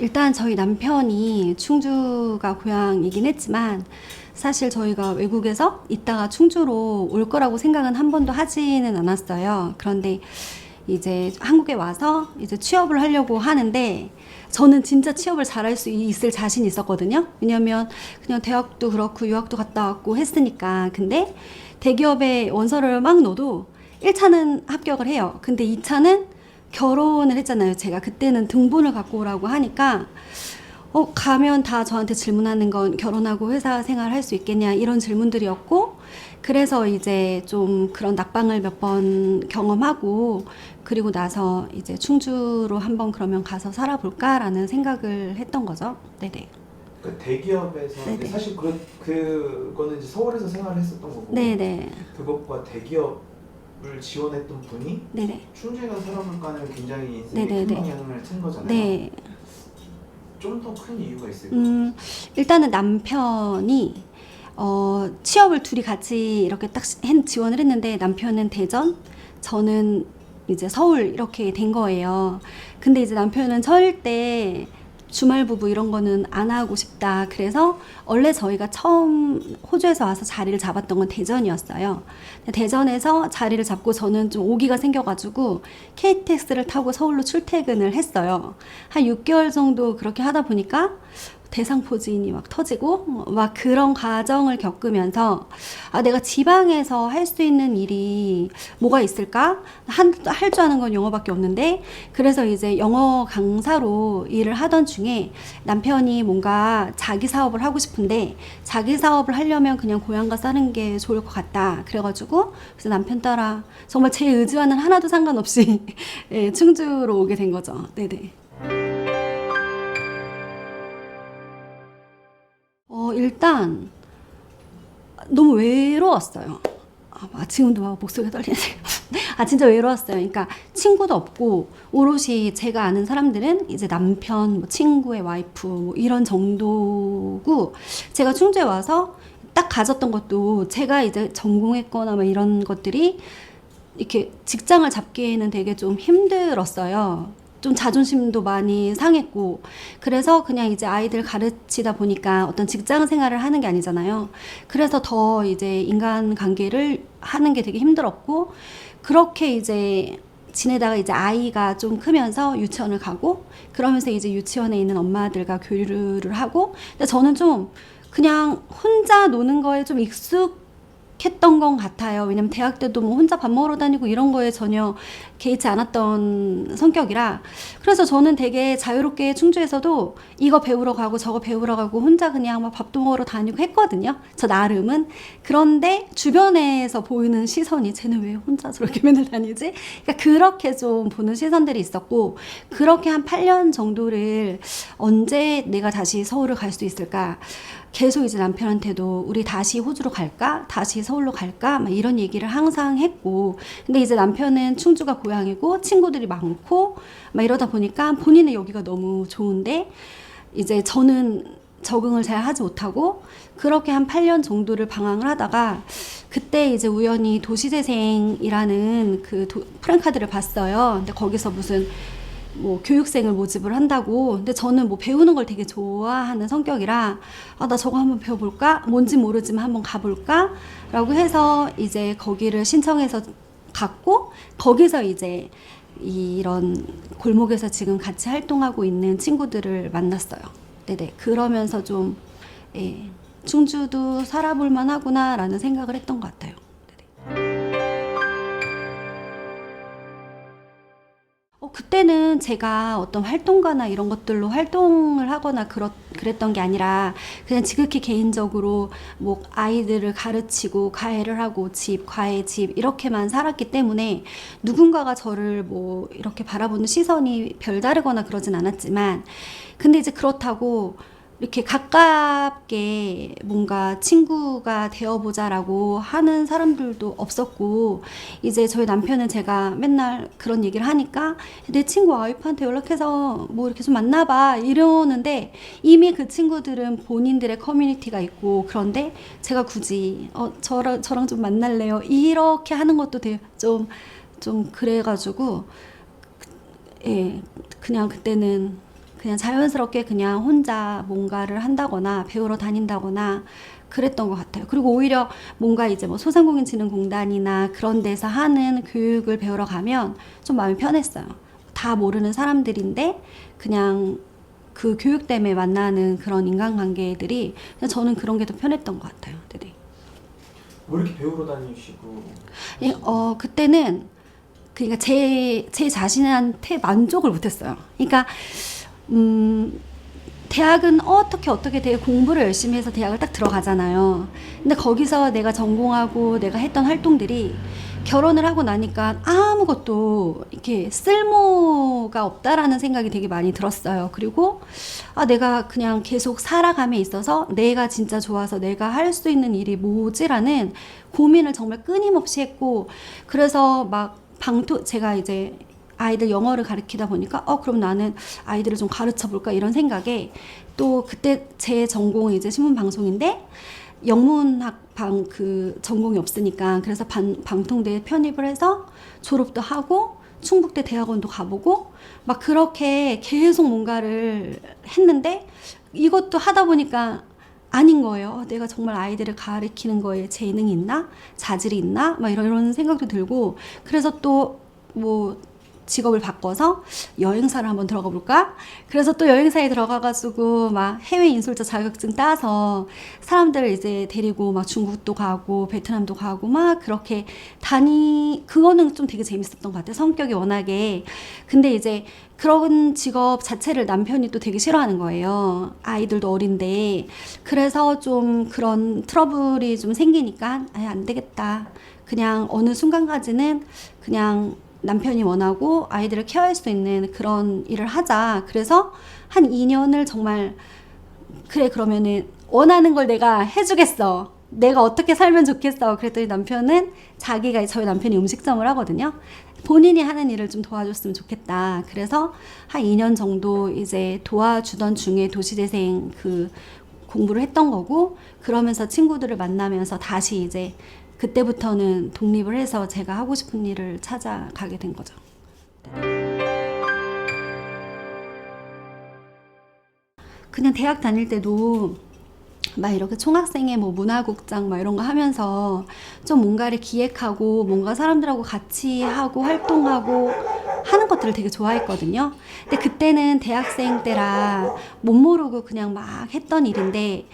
일단 저희 남편이 충주가 고향이긴 했지만 사실 저희가 외국에서 있다가 충주로 올 거라고 생각은 한 번도 하지는 않았어요. 그런데 이제 한국에 와서 이제 취업을 하려고 하는데 저는 진짜 취업을 잘할 수 있을 자신이 있었거든요. 왜냐면 그냥 대학도 그렇고 유학도 갔다 왔고 했으니까. 근데 대기업에 원서를 막 넣어도 1차는 합격을 해요. 근데 2차는 결혼을 했잖아요. 제가 그때는 등본을 갖고 오라고 하니까 가면 다 저한테 질문하는 건 결혼하고 회사 생활 할 수 있겠냐 이런 질문들이었고, 그래서 이제 좀 그런 낙방을 몇 번 경험하고 그리고 나서 이제 충주로 한번 그러면 가서 살아볼까라는 생각을 했던 거죠. 네네. 그러니까 대기업에서 네네. 사실 그거는 이제 서울에서 생활을 했었던 거고 네네. 그것과 대기업을 지원했던 분이 네네. 충주에 가서 살아볼까는 굉장히 인생에 큰 네네네. 영향을 준 거잖아요. 네. 좀 더 큰 이유가 있을까요? 일단은 남편이 취업을 둘이 같이 이렇게 딱 지원을 했는데 남편은 대전, 저는 이제 서울 이렇게 된 거예요. 근데 이제 남편은 절대 주말 부부 이런 거는 안 하고 싶다. 그래서 원래 저희가 처음 호주에서 와서 자리를 잡았던 건 대전이었어요. 대전에서 자리를 잡고 저는 좀 오기가 생겨가지고 KTX를 타고 서울로 출퇴근을 했어요. 한 6개월 정도 그렇게 하다 보니까 대상포진이 막 터지고 막 그런 과정을 겪으면서 내가 지방에서 할 수 있는 일이 뭐가 있을까? 할 줄 아는 건 영어밖에 없는데, 그래서 이제 영어 강사로 일을 하던 중에 남편이 뭔가 자기 사업을 하고 싶은데 자기 사업을 하려면 그냥 고향 가서 하는 게 좋을 것 같다. 그래가지고 그래서 남편 따라 정말 제 의지와는 하나도 상관없이 예, 충주로 오게 된 거죠. 네네. 일단 너무 외로웠어요. 지금도 막 목소리가 떨리네요. 진짜 외로웠어요. 그러니까 친구도 없고 오롯이 제가 아는 사람들은 이제 남편, 뭐 친구의 와이프 뭐 이런 정도고, 제가 충주에 와서 딱 가졌던 것도 제가 이제 전공했거나 막 이런 것들이 이렇게 직장을 잡기에는 되게 좀 힘들었어요. 좀 자존심도 많이 상했고, 그래서 그냥 이제 아이들 가르치다 보니까 어떤 직장 생활을 하는 게 아니잖아요. 그래서 더 이제 인간 관계를 하는 게 되게 힘들었고, 그렇게 이제 지내다가 이제 아이가 좀 크면서 유치원을 가고, 그러면서 이제 유치원에 있는 엄마들과 교류를 하고, 근데 저는 좀 그냥 혼자 노는 거에 좀 익숙했던 것 같아요. 왜냐면 대학 때도 뭐 혼자 밥 먹으러 다니고 이런 거에 전혀 개의치 않았던 성격이라. 그래서 저는 되게 자유롭게 충주에서도 이거 배우러 가고 저거 배우러 가고 혼자 그냥 막 밥도 먹으러 다니고 했거든요. 저 나름은. 그런데 주변에서 보이는 시선이 쟤는 왜 혼자 저렇게 맨날 다니지? 그러니까 그렇게 좀 보는 시선들이 있었고, 그렇게 한 8년 정도를 언제 내가 다시 서울을 갈 수 있을까? 계속 이제 남편한테도 우리 다시 호주로 갈까? 다시 서울로 갈까? 막 이런 얘기를 항상 했고, 근데 이제 남편은 충주가 고향이고 친구들이 많고 막 이러다 보니까 본인은 여기가 너무 좋은데 이제 저는 적응을 잘 하지 못하고 그렇게 한 8년 정도를 방황을 하다가 그때 이제 우연히 도시재생이라는 그 프랜카드를 봤어요. 근데 거기서 무슨 뭐 교육생을 모집을 한다고. 근데 저는 뭐 배우는 걸 되게 좋아하는 성격이라 나 저거 한번 배워볼까? 뭔지 모르지만 한번 가볼까? 라고 해서 이제 거기를 신청해서 갔고, 거기서 이제 이런 골목에서 지금 같이 활동하고 있는 친구들을 만났어요. 네네. 그러면서 좀 예, 충주도 살아볼 만하구나 라는 생각을 했던 것 같아요. 그때는 제가 어떤 활동가나 이런 것들로 활동을 하거나 그랬던 게 아니라 그냥 지극히 개인적으로 뭐 아이들을 가르치고 과외를 하고 과외 집 이렇게만 살았기 때문에 누군가가 저를 뭐 이렇게 바라보는 시선이 별다르거나 그러진 않았지만, 근데 이제 그렇다고 이렇게 가깝게 뭔가 친구가 되어보자라고 하는 사람들도 없었고, 이제 저희 남편은 제가 맨날 그런 얘기를 하니까 내 친구 와이프한테 연락해서 뭐 이렇게 좀 만나봐 이러는데, 이미 그 친구들은 본인들의 커뮤니티가 있고, 그런데 제가 굳이 저랑 좀 만날래요 이렇게 하는 것도 되게 좀 그래가지고 예, 그냥 그때는 그냥 자연스럽게 그냥 혼자 뭔가를 한다거나 배우러 다닌다거나 그랬던 것 같아요. 그리고 오히려 뭔가 이제 뭐 소상공인진흥공단이나 그런 데서 하는 교육을 배우러 가면 좀 마음이 편했어요. 다 모르는 사람들인데 그냥 그 교육 때문에 만나는 그런 인간관계들이 그냥 저는 그런 게 더 편했던 것 같아요. 네네. 왜 이렇게 배우러 다니시고? 그때는 그러니까 제 자신한테 만족을 못했어요. 그러니까 대학은 어떻게 되게 공부를 열심히 해서 대학을 딱 들어가잖아요. 근데 거기서 내가 전공하고 내가 했던 활동들이 결혼을 하고 나니까 아무것도 이렇게 쓸모가 없다라는 생각이 되게 많이 들었어요. 그리고 내가 그냥 계속 살아감에 있어서 내가 진짜 좋아서 내가 할 수 있는 일이 뭐지라는 고민을 정말 끊임없이 했고, 그래서 막 제가 이제 아이들 영어를 가르치다 보니까 그럼 나는 아이들을 좀 가르쳐 볼까 이런 생각에, 또 그때 제 전공이 이제 신문 방송인데 영문학 그 전공이 없으니까 그래서 방통대에 편입을 해서 졸업도 하고 충북대 대학원도 가보고 막 그렇게 계속 뭔가를 했는데 이것도 하다 보니까 아닌 거예요. 내가 정말 아이들을 가르치는 거에 재능이 있나? 자질이 있나? 막 이런 생각도 들고, 그래서 또 뭐 직업을 바꿔서 여행사를 한번 들어가 볼까? 그래서 또 여행사에 들어가가지고 막 해외 인솔자 자격증 따서 사람들을 이제 데리고 막 중국도 가고 베트남도 가고 막 그렇게 그거는 좀 되게 재밌었던 것 같아요. 성격이 워낙에. 근데 이제 그런 직업 자체를 남편이 또 되게 싫어하는 거예요. 아이들도 어린데. 그래서 좀 그런 트러블이 좀 생기니까 안 되겠다. 그냥 어느 순간까지는 그냥 남편이 원하고 아이들을 케어할 수 있는 그런 일을 하자. 그래서 한 2년을 정말 그래, 그러면은 원하는 걸 내가 해주겠어. 내가 어떻게 살면 좋겠어. 그랬더니 저희 남편이 음식점을 하거든요. 본인이 하는 일을 좀 도와줬으면 좋겠다. 그래서 한 2년 정도 이제 도와주던 중에 도시재생 그 공부를 했던 거고, 그러면서 친구들을 만나면서 다시 이제 그때부터는 독립을 해서 제가 하고 싶은 일을 찾아가게 된 거죠. 그냥 대학 다닐 때도 막 이렇게 총학생회 뭐 문화국장 막 이런 거 하면서 좀 뭔가를 기획하고 뭔가 사람들하고 같이 하고 활동하고 하는 것들을 되게 좋아했거든요. 근데 그때는 대학생 때라 못 모르고 그냥 막 했던 일인데,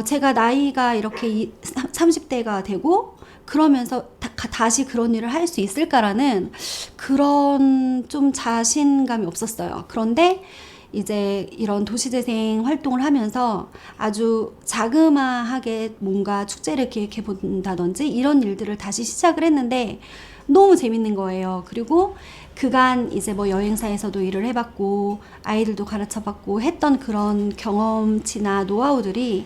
제가 나이가 이렇게 30대가 되고 그러면서 다시 그런 일을 할 수 있을까라는 그런 좀 자신감이 없었어요. 그런데 이제 이런 도시재생 활동을 하면서 아주 자그마하게 뭔가 축제를 기획해 본다든지 이런 일들을 다시 시작을 했는데 너무 재밌는 거예요. 그리고 그간 이제 뭐 여행사에서도 일을 해봤고 아이들도 가르쳐봤고 했던 그런 경험치나 노하우들이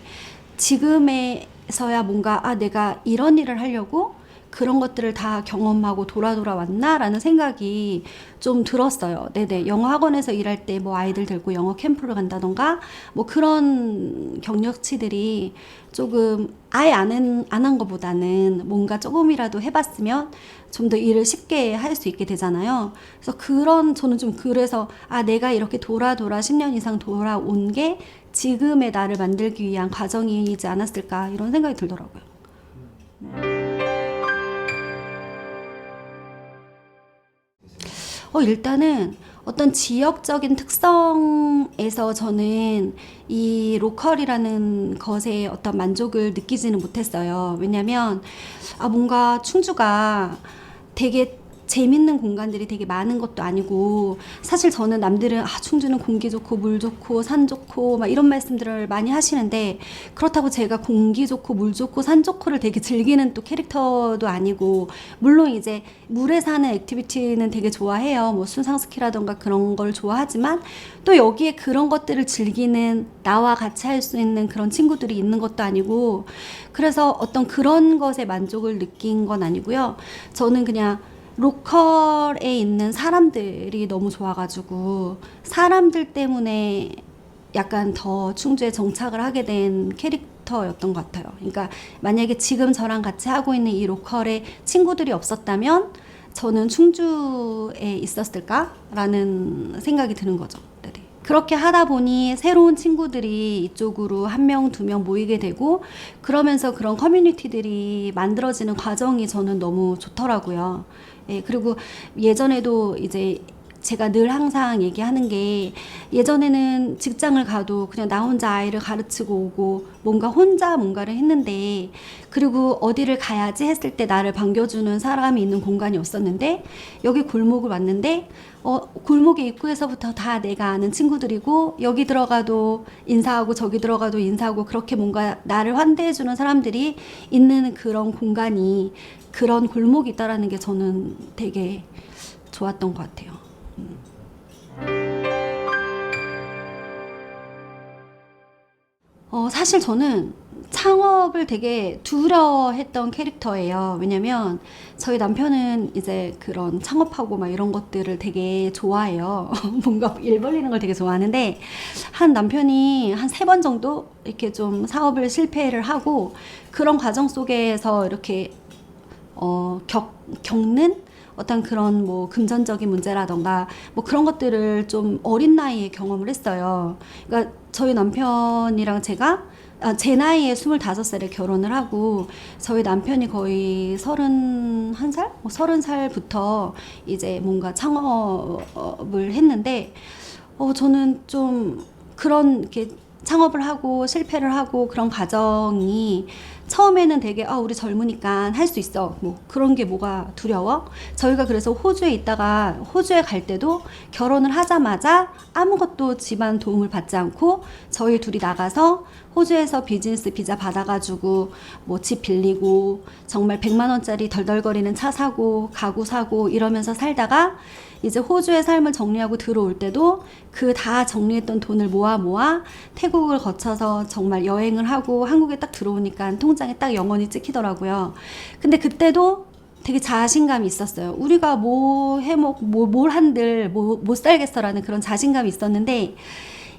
지금에서야 뭔가 내가 이런 일을 하려고 그런 것들을 다 경험하고 돌아왔나라는 생각이 좀 들었어요. 네네. 영어 학원에서 일할 때 뭐 아이들 데리고 영어 캠프를 간다던가 뭐 그런 경력치들이 조금 아예 안 한 것보다는 뭔가 조금이라도 해봤으면 좀 더 일을 쉽게 할 수 있게 되잖아요. 그래서 저는 좀 그래서 내가 이렇게 돌아 10년 이상 돌아온 게 지금의 나를 만들기 위한 과정이지 않았을까 이런 생각이 들더라고요. 일단은 어떤 지역적인 특성에서 저는 이 로컬이라는 것에 어떤 만족을 느끼지는 못했어요. 왜냐면 뭔가 충주가 되게 재밌는 공간들이 되게 많은 것도 아니고, 사실 저는 남들은 충주는 공기 좋고 물 좋고 산 좋고 막 이런 말씀들을 많이 하시는데, 그렇다고 제가 공기 좋고 물 좋고 산 좋고를 되게 즐기는 또 캐릭터도 아니고, 물론 이제 물에 사는 액티비티는 되게 좋아해요. 뭐 순상스키라던가 그런 걸 좋아하지만 또 여기에 그런 것들을 즐기는 나와 같이 할 수 있는 그런 친구들이 있는 것도 아니고, 그래서 어떤 그런 것에 만족을 느낀 건 아니고요. 저는 그냥 로컬에 있는 사람들이 너무 좋아가지고 사람들 때문에 약간 더 충주에 정착을 하게 된 캐릭터였던 것 같아요. 그러니까 만약에 지금 저랑 같이 하고 있는 이 로컬에 친구들이 없었다면 저는 충주에 있었을까라는 생각이 드는 거죠. 네네. 그렇게 하다 보니 새로운 친구들이 이쪽으로 한 명, 두 명 모이게 되고 그러면서 그런 커뮤니티들이 만들어지는 과정이 저는 너무 좋더라고요. 예, 그리고 예전에도 이제 제가 늘 항상 얘기하는 게 예전에는 직장을 가도 그냥 나 혼자 아이를 가르치고 오고 뭔가 혼자 뭔가를 했는데 그리고 어디를 가야지 했을 때 나를 반겨주는 사람이 있는 공간이 없었는데 여기 골목을 왔는데 골목의 입구에서부터 다 내가 아는 친구들이고 여기 들어가도 인사하고 저기 들어가도 인사하고 그렇게 뭔가 나를 환대해주는 사람들이 있는 그런 공간이 그런 골목이 있다라는 게 저는 되게 좋았던 것 같아요. 사실 저는 창업을 되게 두려워했던 캐릭터예요. 왜냐면 저희 남편은 이제 그런 창업하고 막 이런 것들을 되게 좋아해요. 뭔가 일 벌리는 걸 되게 좋아하는데 한 남편이 한 3번 정도 이렇게 좀 사업을 실패를 하고 그런 과정 속에서 이렇게 겪는 어떤 그런 뭐 금전적인 문제라던가 뭐 그런 것들을 좀 어린 나이에 경험을 했어요. 그러니까 저희 남편이랑 제가 제 나이에 25살에 결혼을 하고 저희 남편이 거의 31살? 30살부터 이제 뭔가 창업을 했는데 저는 좀 그런 이렇게 창업을 하고 실패를 하고 그런 과정이 처음에는 되게 우리 젊으니까 할 수 있어 뭐 그런 게 뭐가 두려워? 저희가 그래서 호주에 있다가 호주에 갈 때도 결혼을 하자마자 아무것도 집안 도움을 받지 않고 저희 둘이 나가서 호주에서 비즈니스 비자 받아가지고 뭐 집 빌리고 정말 100만 원짜리 덜덜거리는 차 사고 가구 사고 이러면서 살다가 이제 호주의 삶을 정리하고 들어올 때도 그 다 정리했던 돈을 모아 태국을 거쳐서 정말 여행을 하고 한국에 딱 들어오니까 통장에 딱 영원히 찍히더라고요. 근데 그때도 되게 자신감이 있었어요. 우리가 뭘 한들 못 살겠어라는 그런 자신감이 있었는데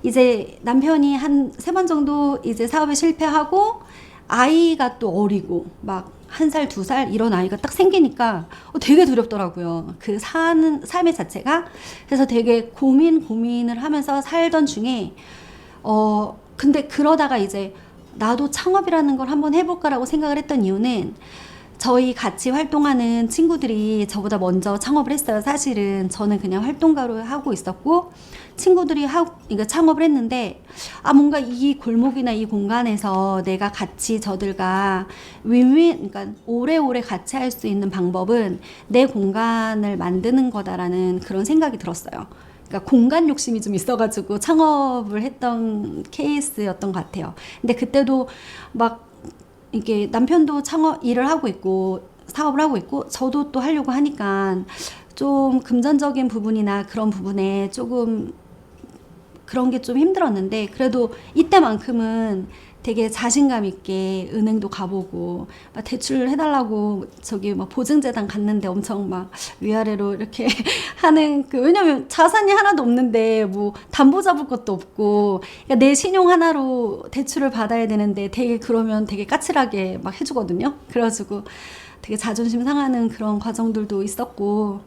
이제 남편이 한 3번 정도 이제 사업에 실패하고 아이가 또 어리고 막 1살, 2살 이런 아이가 딱 생기니까 되게 두렵더라고요. 그 사는 삶의 자체가. 그래서 되게 고민을 하면서 살던 중에 근데 그러다가 이제 나도 창업이라는 걸 한번 해볼까라고 생각을 했던 이유는 저희 같이 활동하는 친구들이 저보다 먼저 창업을 했어요. 사실은 저는 그냥 활동가로 하고 있었고 친구들이 그러니까 창업을 했는데 뭔가 이 골목이나 이 공간에서 내가 같이 저들과 그러니까 오래오래 같이 할 수 있는 방법은 내 공간을 만드는 거다라는 그런 생각이 들었어요. 그러니까 공간 욕심이 좀 있어가지고 창업을 했던 케이스였던 것 같아요. 근데 그때도 막 이게 남편도 창업 일을 하고 있고 사업을 하고 있고 저도 또 하려고 하니까 좀 금전적인 부분이나 그런 부분에 조금 그런 게 좀 힘들었는데 그래도 이때만큼은 되게 자신감 있게 은행도 가보고 막 대출 해달라고 저기 막 보증재단 갔는데 엄청 막 위아래로 이렇게 하는 왜냐면 자산이 하나도 없는데 뭐 담보 잡을 것도 없고 그러니까 내 신용 하나로 대출을 받아야 되는데 그러면 되게 까칠하게 막 해주거든요. 그래가지고 되게 자존심 상하는 그런 과정들도 있었고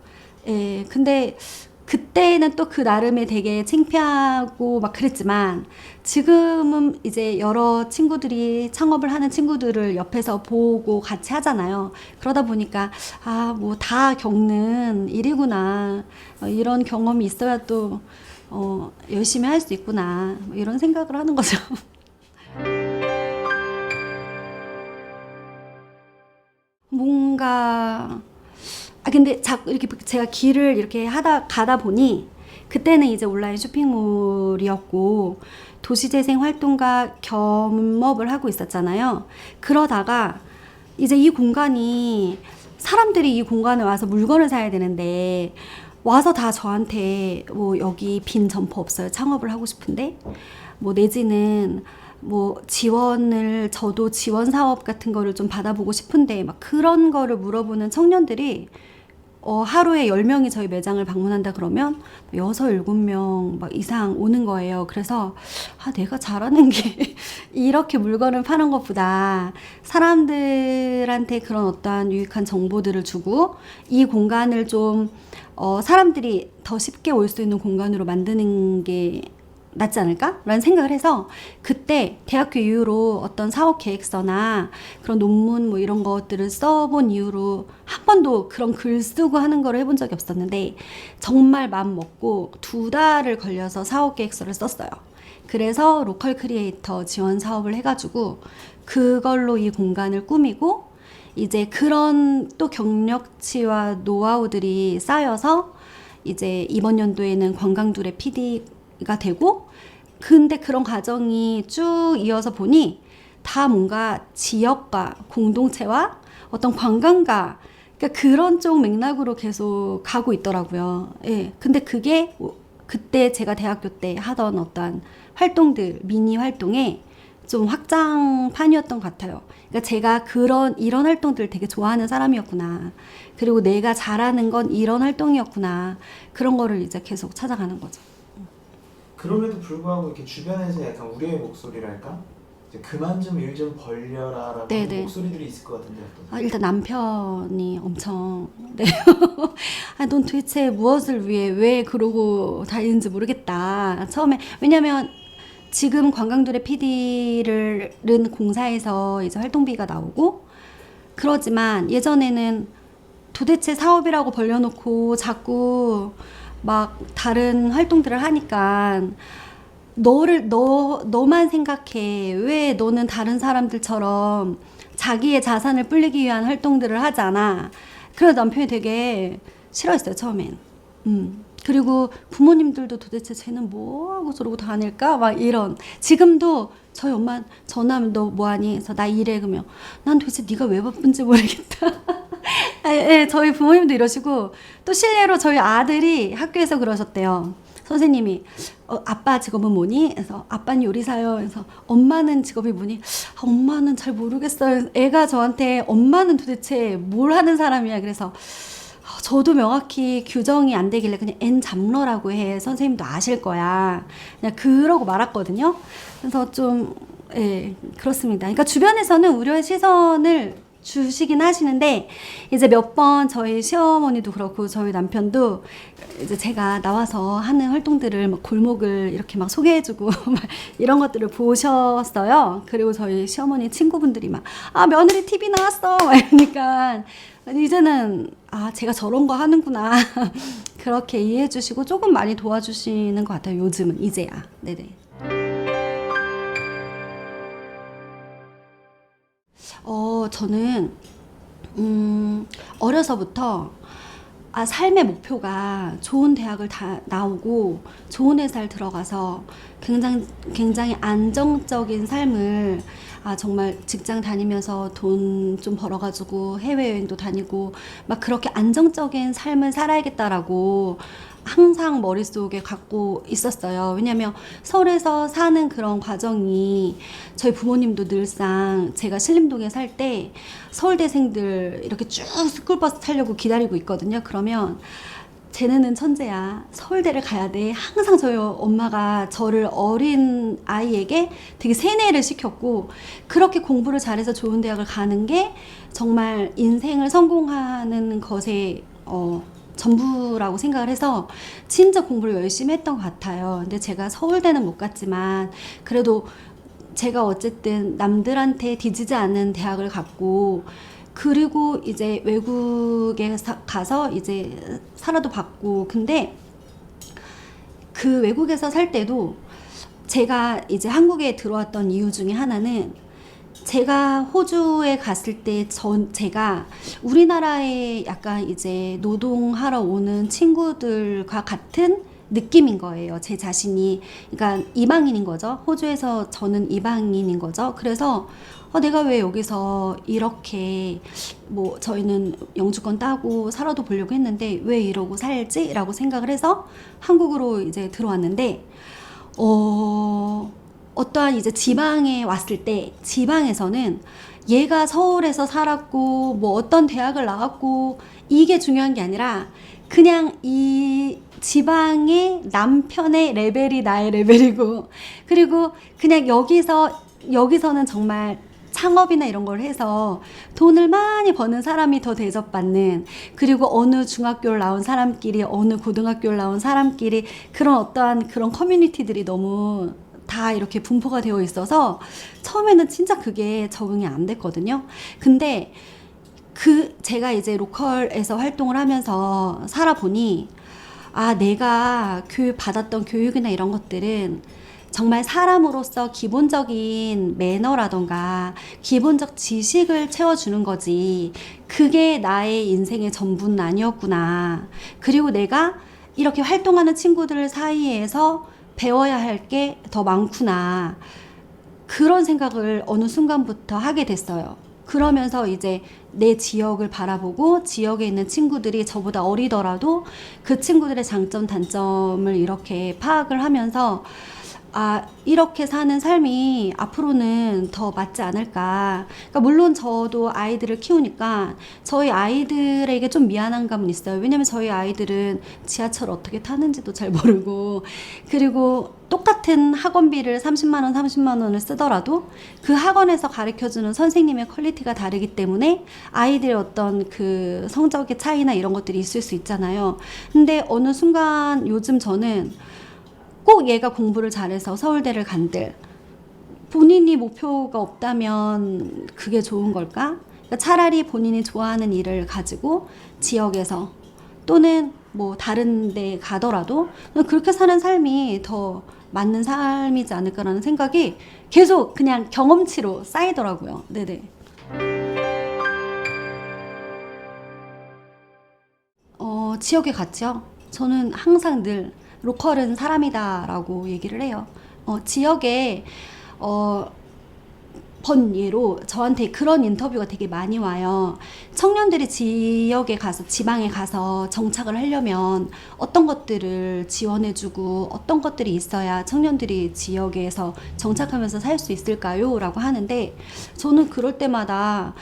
근데 그때는 또 그 나름의 되게 창피하고 막 그랬지만 지금은 이제 여러 친구들이 창업을 하는 친구들을 옆에서 보고 같이 하잖아요. 그러다 보니까 뭐 다 겪는 일이구나. 이런 경험이 있어야 또 열심히 할 수 있구나. 이런 생각을 하는 거죠. 뭔가 근데 이렇게 제가 길을 이렇게 가다 보니 그때는 이제 온라인 쇼핑몰이었고 도시재생 활동가 겸업을 하고 있었잖아요. 그러다가 이제 이 공간이 사람들이 이 공간에 와서 물건을 사야 되는데 와서 다 저한테 뭐 여기 빈 점포 없어요. 창업을 하고 싶은데 뭐 내지는 뭐 저도 지원 사업 같은 거를 좀 받아보고 싶은데 막 그런 거를 물어보는 청년들이 하루에 10명이 저희 매장을 방문한다 그러면 6, 7명 막 이상 오는 거예요. 그래서 내가 잘하는 게 이렇게 물건을 파는 것보다 사람들한테 그런 어떠한 유익한 정보들을 주고 이 공간을 좀 사람들이 더 쉽게 올 수 있는 공간으로 만드는 게 낫지 않을까? 라는 생각을 해서 그때 대학교 이후로 어떤 사업 계획서나 그런 논문 뭐 이런 것들을 써본 이후로 한 번도 그런 글 쓰고 하는 거를 해본 적이 없었는데 정말 마음 먹고 2달을 걸려서 사업 계획서를 썼어요. 그래서 로컬 크리에이터 지원 사업을 해가지고 그걸로 이 공간을 꾸미고 이제 그런 또 경력치와 노하우들이 쌓여서 이제 이번 연도에는 관광둘의 PD가 되고 근데 그런 과정이 쭉 이어서 보니 다 뭔가 지역과 공동체와 어떤 관광가 그러니까 그런 쪽 맥락으로 계속 가고 있더라고요. 예. 근데 그게 그때 제가 대학교 때 하던 어떤 활동들, 미니 활동에 좀 확장판이었던 것 같아요. 그러니까 제가 이런 활동들을 되게 좋아하는 사람이었구나. 그리고 내가 잘하는 건 이런 활동이었구나. 그런 거를 이제 계속 찾아가는 거죠. 그럼에도 불구하고 이렇게 주변에서 약간 우려의 목소리랄까? 이제 그만 좀 일 좀 벌려라라고 하는 네네. 목소리들이 있을 것 같은데 어떠세요? 일단 남편이 엄청 네. 넌 도대체 무엇을 위해 왜 그러고 다니는지 모르겠다. 처음에 왜냐면 지금 관광둘의 PD는 공사에서 이제 활동비가 나오고 그러지만 예전에는 도대체 사업이라고 벌려놓고 자꾸 막 다른 활동들을 하니까 너만 생각해. 왜 너는 다른 사람들처럼 자기의 자산을 불리기 위한 활동들을 하지 않아? 그래서 남편이 되게 싫어했어요, 처음엔. 그리고 부모님들도 도대체 쟤는 뭐하고 저러고 다닐까? 막 이런. 지금도 저희 엄마 전화하면 너 뭐하니? 그래서 나 일해. 그러면 난 도대체 네가 왜 바쁜지 모르겠다. 예, 저희 부모님도 이러시고 또 실례로 저희 아들이 학교에서 그러셨대요. 선생님이 아빠 직업은 뭐니? 그래서 아빠는 요리사요. 그래서 엄마는 직업이 뭐니? 엄마는 잘 모르겠어요. 애가 저한테 엄마는 도대체 뭘 하는 사람이야. 그래서 저도 명확히 규정이 안 되길래 그냥 N 잡러라고 해. 선생님도 아실 거야. 그냥 그러고 말았거든요. 그래서 좀 예, 그렇습니다. 그러니까 주변에서는 우려의 시선을 주시긴 하시는데 이제 몇 번 저희 시어머니도 그렇고 저희 남편도 이제 제가 나와서 하는 활동들을 막 골목을 이렇게 막 소개해주고 막 이런 것들을 보셨어요. 그리고 저희 시어머니 친구분들이 막 며느리 TV 나왔어 막 이러니까 이제는 제가 저런 거 하는구나 그렇게 이해해 주시고 조금 많이 도와주시는 것 같아요. 요즘은 이제야. 네네. 저는 어려서부터 삶의 목표가 좋은 대학을 다 나오고 좋은 회사를 들어가서 굉장히 안정적인 삶을 정말 직장 다니면서 돈 좀 벌어가지고 해외여행도 다니고 막 그렇게 안정적인 삶을 살아야겠다라고 항상 머릿속에 갖고 있었어요. 왜냐면 서울에서 사는 그런 과정이 저희 부모님도 늘상 제가 신림동에 살 때 서울대생들 이렇게 쭉 스쿨버스 타려고 기다리고 있거든요. 그러면 쟤네는 천재야. 서울대를 가야 돼. 항상 저희 엄마가 저를 어린 아이에게 되게 세뇌를 시켰고 그렇게 공부를 잘해서 좋은 대학을 가는 게 정말 인생을 성공하는 것에 전부라고 생각을 해서 진짜 공부를 열심히 했던 것 같아요. 근데 제가 서울대는 못 갔지만 그래도 제가 어쨌든 남들한테 뒤지지 않는 대학을 갔고 그리고 이제 외국에 가서 이제 살아도 봤고 근데 그 외국에서 살 때도 제가 이제 한국에 들어왔던 이유 중에 하나는 제가 호주에 갔을 때 제가 우리나라에 약간 이제 노동하러 오는 친구들과 같은 느낌인 거예요. 제 자신이. 그러니까 이방인인 거죠. 호주에서 저는 이방인인 거죠. 그래서 내가 왜 여기서 이렇게 뭐 저희는 영주권 따고 살아도 보려고 했는데 왜 이러고 살지? 라고 생각을 해서 한국으로 이제 들어왔는데 어떠한 이제 지방에 왔을 때 지방에서는 얘가 서울에서 살았고 뭐 어떤 대학을 나왔고 이게 중요한 게 아니라 그냥 이 지방의 남편의 레벨이 나의 레벨이고 그리고 그냥 여기서는 정말 창업이나 이런 걸 해서 돈을 많이 버는 사람이 더 대접받는, 그리고 어느 중학교를 나온 사람끼리 어느 고등학교를 나온 사람끼리 그런 어떠한 그런 커뮤니티들이 너무 다 이렇게 분포가 되어 있어서 처음에는 진짜 그게 적응이 안 됐거든요. 근데 제가 이제 로컬에서 활동을 하면서 살아보니, 아, 내가 받았던 교육이나 이런 것들은 정말 사람으로서 기본적인 매너라던가 기본적 지식을 채워주는 거지, 그게 나의 인생의 전부는 아니었구나. 그리고 내가 이렇게 활동하는 친구들 사이에서 배워야 할 게 더 많구나. 그런 생각을 어느 순간부터 하게 됐어요. 그러면서 이제 내 지역을 바라보고 지역에 있는 친구들이 저보다 어리더라도 그 친구들의 장점, 단점을 이렇게 파악을 하면서, 아, 이렇게 사는 삶이 앞으로는 더 맞지 않을까. 그러니까 물론 저도 아이들을 키우니까 저희 아이들에게 좀 미안한 감은 있어요. 왜냐면 저희 아이들은 지하철 어떻게 타는지도 잘 모르고, 그리고 똑같은 학원비를 30만 원, 30만 원을 쓰더라도 그 학원에서 가르쳐주는 선생님의 퀄리티가 다르기 때문에 아이들의 어떤 그 성적의 차이나 이런 것들이 있을 수 있잖아요. 근데 어느 순간 요즘 저는 꼭 얘가 공부를 잘해서 서울대를 간들, 본인이 목표가 없다면 그게 좋은 걸까? 그러니까 차라리 본인이 좋아하는 일을 가지고 지역에서 또는 뭐 다른 데 가더라도 그렇게 사는 삶이 더 맞는 삶이지 않을까라는 생각이 계속 그냥 경험치로 쌓이더라고요. 네네. 지역에 갔죠. 저는 항상 늘 로컬은 사람이다라고 얘기를 해요. 지역에 번 예로 저한테 그런 인터뷰가 되게 많이 와요. 청년들이 지역에 가서, 지방에 가서 정착을 하려면 어떤 것들을 지원해주고 어떤 것들이 있어야 청년들이 지역에서 정착하면서 살 수 있을까요? 라고 하는데, 저는 그럴 때마다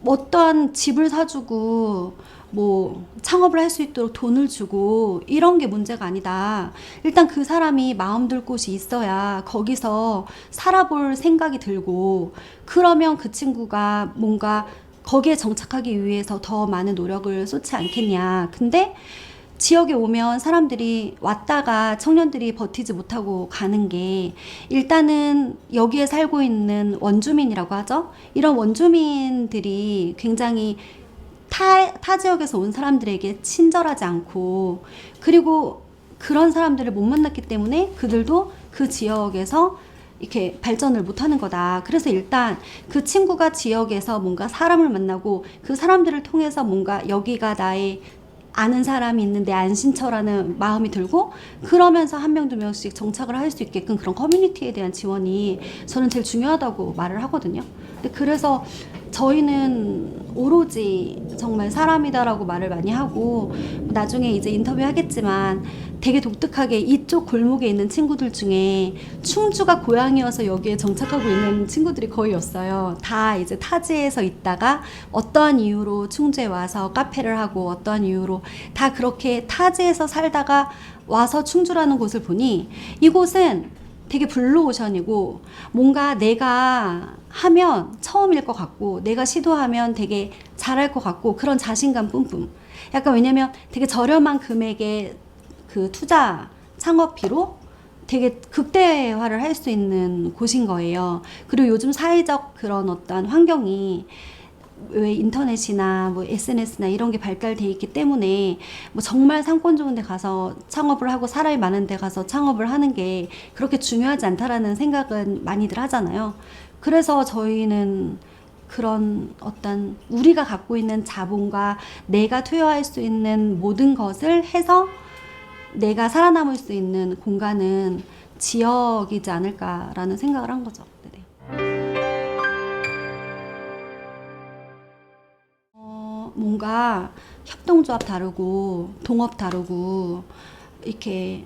어떠한 집을 사주고 뭐 창업을 할 수 있도록 돈을 주고 이런 게 문제가 아니다. 일단 그 사람이 마음 둘 곳이 있어야 거기서 살아볼 생각이 들고, 그러면 그 친구가 뭔가 거기에 정착하기 위해서 더 많은 노력을 쏟지 않겠냐. 근데 지역에 오면 사람들이 왔다가 청년들이 버티지 못하고 가는 게, 일단은 여기에 살고 있는 원주민이라고 하죠. 이런 원주민들이 굉장히 타 지역에서 온 사람들에게 친절하지 않고, 그리고 그런 사람들을 못 만났기 때문에 그들도 그 지역에서 이렇게 발전을 못하는 거다. 그래서 일단 그 친구가 지역에서 뭔가 사람을 만나고 그 사람들을 통해서 뭔가 여기가 나의 아는 사람이 있는데 안심처라는 마음이 들고, 그러면서 한 명, 두 명씩 정착을 할 수 있게끔 그런 커뮤니티에 대한 지원이 저는 제일 중요하다고 말을 하거든요. 근데 그래서 저희는 오로지 정말 사람이다라고 말을 많이 하고, 나중에 이제 인터뷰 하겠지만 되게 독특하게 이쪽 골목에 있는 친구들 중에 충주가 고향이어서 여기에 정착하고 있는 친구들이 거의 없어요. 다 이제 타지에서 있다가 어떠한 이유로 충주에 와서 카페를 하고, 어떠한 이유로 다 그렇게 타지에서 살다가 와서 충주라는 곳을 보니, 이곳은 되게 블루오션이고 뭔가 내가 하면 처음일 것 같고 내가 시도하면 되게 잘할 것 같고 그런 자신감 뿜뿜. 약간, 왜냐면 되게 저렴한 금액의 그 투자 창업비로 되게 극대화를 할 수 있는 곳인 거예요. 그리고 요즘 사회적 그런 어떤 환경이, 왜 인터넷이나 뭐 SNS나 이런 게 발달돼 있기 때문에 뭐 정말 상권 좋은 데 가서 창업을 하고 사람이 많은 데 가서 창업을 하는 게 그렇게 중요하지 않다라는 생각은 많이들 하잖아요. 그래서 저희는 그런 어떤 우리가 갖고 있는 자본과 내가 투여할 수 있는 모든 것을 해서 내가 살아남을 수 있는 공간은 지역이지 않을까라는 생각을 한 거죠. 네네. 뭔가 협동조합 다르고 동업 다르고 이렇게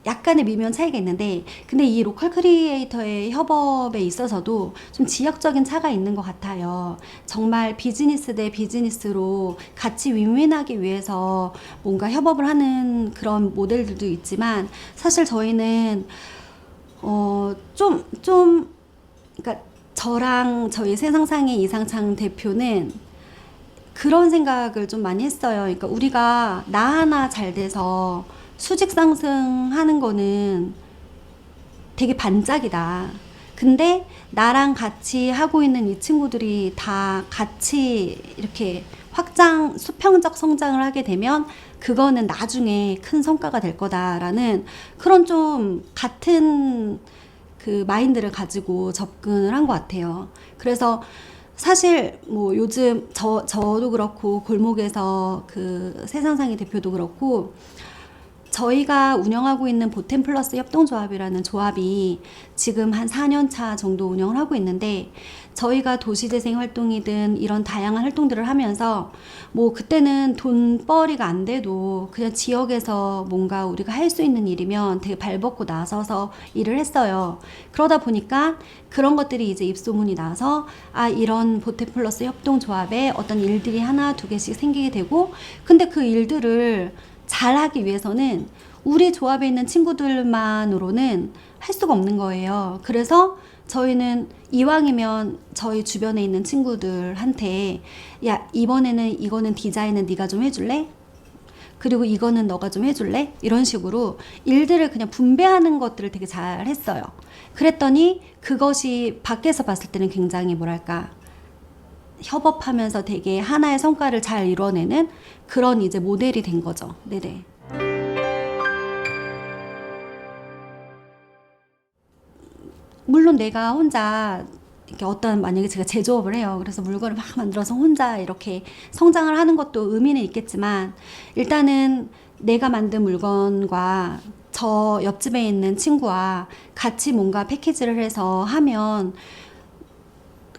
약간의 미묘한 차이가 있는데, 근데 이 로컬 크리에이터의 협업에 있어서도 좀 지역적인 차가 있는 것 같아요. 정말 비즈니스 대 비즈니스로 같이 윈윈하기 위해서 뭔가 협업을 하는 그런 모델들도 있지만, 사실 저희는 그러니까 저랑 저희 세상상의 이상창 대표는 그런 생각을 좀 많이 했어요. 그러니까 우리가 나 하나 잘 돼서 수직 상승하는 거는 되게 반짝이다. 근데 나랑 같이 하고 있는 이 친구들이 다 같이 이렇게 수평적 성장을 하게 되면 그거는 나중에 큰 성과가 될 거다라는 그런 좀 같은 그 마인드를 가지고 접근을 한 것 같아요. 그래서 사실 뭐 요즘 저도 그렇고 골목에서 그 세상상의 대표도 그렇고 저희가 운영하고 있는 보템 플러스 협동조합이라는 조합이 지금 한 4년 차 정도 운영을 하고 있는데 저희가 도시재생 활동이든 이런 다양한 활동들을 하면서 뭐 그때는 돈벌이가 안 돼도 그냥 지역에서 뭔가 우리가 할 수 있는 일이면 되게 발벗고 나서서 일을 했어요. 그러다 보니까 그런 것들이 이제 입소문이 나서 아 이런 보템 플러스 협동조합에 어떤 일들이 하나 두 개씩 생기게 되고 근데 그 일들을 잘하기 위해서는 우리 조합에 있는 친구들만으로는 할 수가 없는 거예요. 그래서 저희는 이왕이면 저희 주변에 있는 친구들한테 야 이번에는 이거는 디자인은 네가 좀 해줄래? 그리고 이거는 너가 좀 해줄래? 이런 식으로 일들을 그냥 분배하는 것들을 되게 잘 했어요. 그랬더니 그것이 밖에서 봤을 때는 굉장히 뭐랄까 협업하면서 되게 하나의 성과를 잘 이뤄내는 그런 이제 모델이 된 거죠. 네네. 물론 내가 혼자 이렇게 어떤 만약에 제가 제조업을 해요. 그래서 물건을 막 만들어서 혼자 이렇게 성장을 하는 것도 의미는 있겠지만 일단은 내가 만든 물건과 저 옆집에 있는 친구와 같이 뭔가 패키지를 해서 하면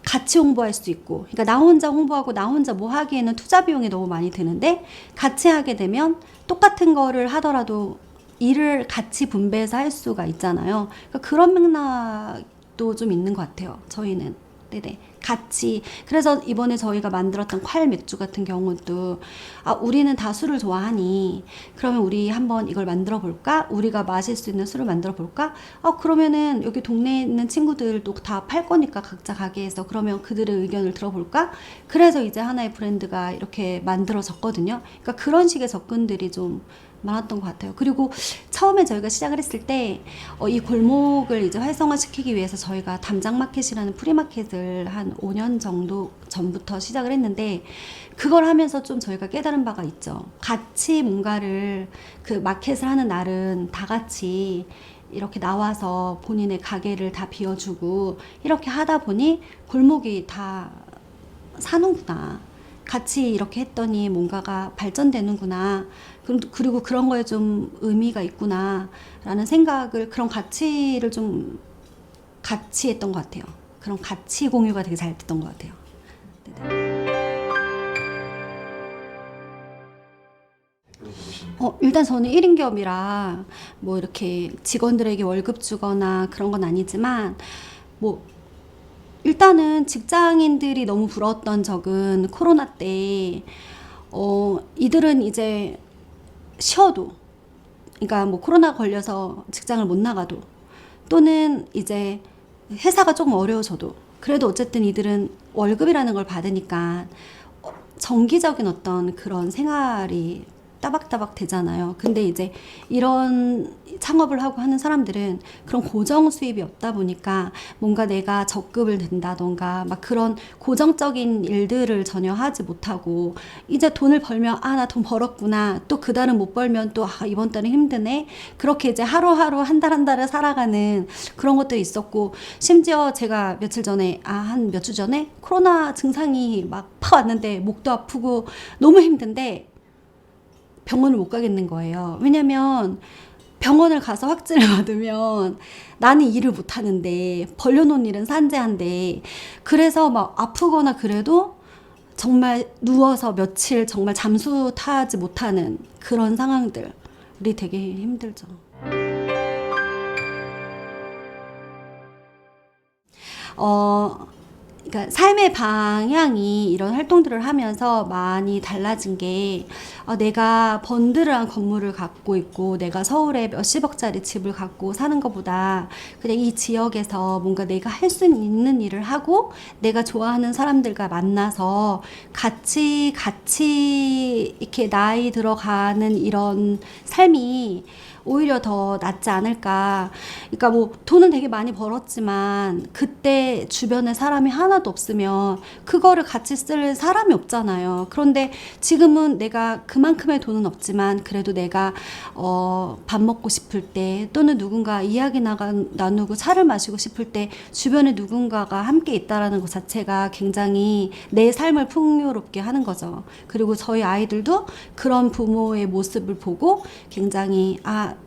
같이 홍보할 수 있고 그러니까 나 혼자 홍보하고 나 혼자 뭐 하기에는 투자 비용이 너무 많이 드는데 같이 하게 되면 똑같은 거를 하더라도 일을 같이 분배해서 할 수가 있잖아요. 그러니까 그런 맥락도 좀 있는 것 같아요. 저희는 네네 같이 그래서 이번에 저희가 만들었던 콸 맥주 같은 경우도 아 우리는 다 술을 좋아하니 그러면 우리 한번 이걸 만들어 볼까? 우리가 마실 수 있는 술을 만들어 볼까? 그러면은 여기 동네에 있는 친구들도 다 팔 거니까 각자 가게에서 그러면 그들의 의견을 들어볼까? 그래서 이제 하나의 브랜드가 이렇게 만들어졌거든요. 그러니까 그런 식의 접근들이 좀 많았던 것 같아요. 그리고 처음에 저희가 시작을 했을 때 이 골목을 이제 활성화시키기 위해서 저희가 담장마켓이라는 프리마켓을 한 5년 정도 전부터 시작을 했는데 그걸 하면서 좀 저희가 깨달은 바가 있죠. 같이 뭔가를 그 마켓을 하는 날은 다 같이 이렇게 나와서 본인의 가게를 다 비워주고 이렇게 하다 보니 골목이 다 사는구나. 같이 이렇게 했더니 뭔가가 발전되는구나. 그리고 그런 거에 좀 의미가 있구나. 라는 생각을, 그런 가치를 좀 같이 했던 것 같아요. 그런 가치 공유가 되게 잘 됐던 것 같아요. 네네. 일단 저는 1인 기업이라 뭐 이렇게 직원들에게 월급 주거나 그런 건 아니지만 뭐 일단은 직장인들이 너무 부러웠던 적은 코로나 때 이들은 이제 쉬어도 그러니까 뭐 코로나 걸려서 직장을 못 나가도 또는 이제 회사가 조금 어려워져도 그래도 어쨌든 이들은 월급이라는 걸 받으니까 정기적인 어떤 그런 생활이 따박따박 되잖아요. 근데 이제 이런 창업을 하고 하는 사람들은 그런 고정 수입이 없다 보니까 뭔가 내가 적금을 든다던가 막 그런 고정적인 일들을 전혀 하지 못하고 이제 돈을 벌면 아, 나 돈 벌었구나. 또 그 달은 못 벌면 또 아, 이번 달은 힘드네. 그렇게 이제 하루하루 한 달 한 달을 살아가는 그런 것들이 있었고 심지어 제가 며칠 전에 한 몇 주 전에 코로나 증상이 막 왔는데 목도 아프고 너무 힘든데 병원을 못 가겠는 거예요. 왜냐면 병원을 가서 확진을 받으면 나는 일을 못 하는데 벌려놓은 일은 산재한데 그래서 막 아프거나 그래도 정말 누워서 며칠 정말 잠수 타지 못하는 그런 상황들이 되게 힘들죠. 그러니까 삶의 방향이 이런 활동들을 하면서 많이 달라진 게 내가 번들어한 건물을 갖고 있고 내가 서울에 몇십억짜리 집을 갖고 사는 것보다 그냥 이 지역에서 뭔가 내가 할 수 있는 일을 하고 내가 좋아하는 사람들과 만나서 같이 이렇게 나이 들어가는 이런 삶이 오히려 더 낫지 않을까. 그러니까 뭐 돈은 되게 많이 벌었지만 그때 주변에 사람이 하나도 없으면 그거를 같이 쓸 사람이 없잖아요. 그런데 지금은 내가 그만큼의 돈은 없지만 그래도 내가 밥 먹고 싶을 때 또는 누군가 이야기 나누고 차를 마시고 싶을 때 주변에 누군가가 함께 있다라는 것 자체가 굉장히 내 삶을 풍요롭게 하는 거죠. 그리고 저희 아이들도 그런 부모의 모습을 보고 굉장히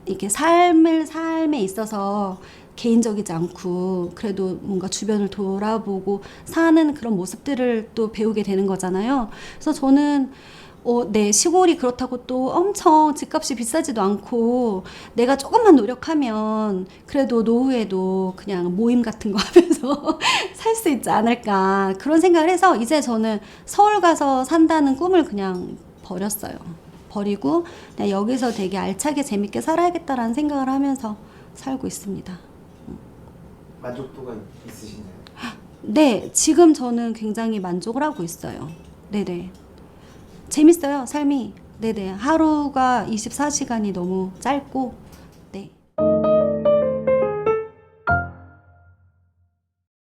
이게 삶에 있어서 개인적이지 않고 그래도 뭔가 주변을 돌아보고 사는 그런 모습들을 또 배우게 되는 거잖아요. 그래서 저는 네, 시골이 그렇다고 또 엄청 집값이 비싸지도 않고 내가 조금만 노력하면 그래도 노후에도 그냥 모임 같은 거 하면서 살 수 있지 않을까 그런 생각을 해서 이제 저는 서울 가서 산다는 꿈을 그냥 버렸어요. 버리고 그냥 여기서 되게 알차게 재밌게 살아야겠다라는 생각을 하면서 살고 있습니다. 만족도가 있으신가요? 네, 지금 저는 굉장히 만족을 하고 있어요. 네네. 재밌어요, 삶이. 네네. 하루가 24시간이 너무 짧고, 네.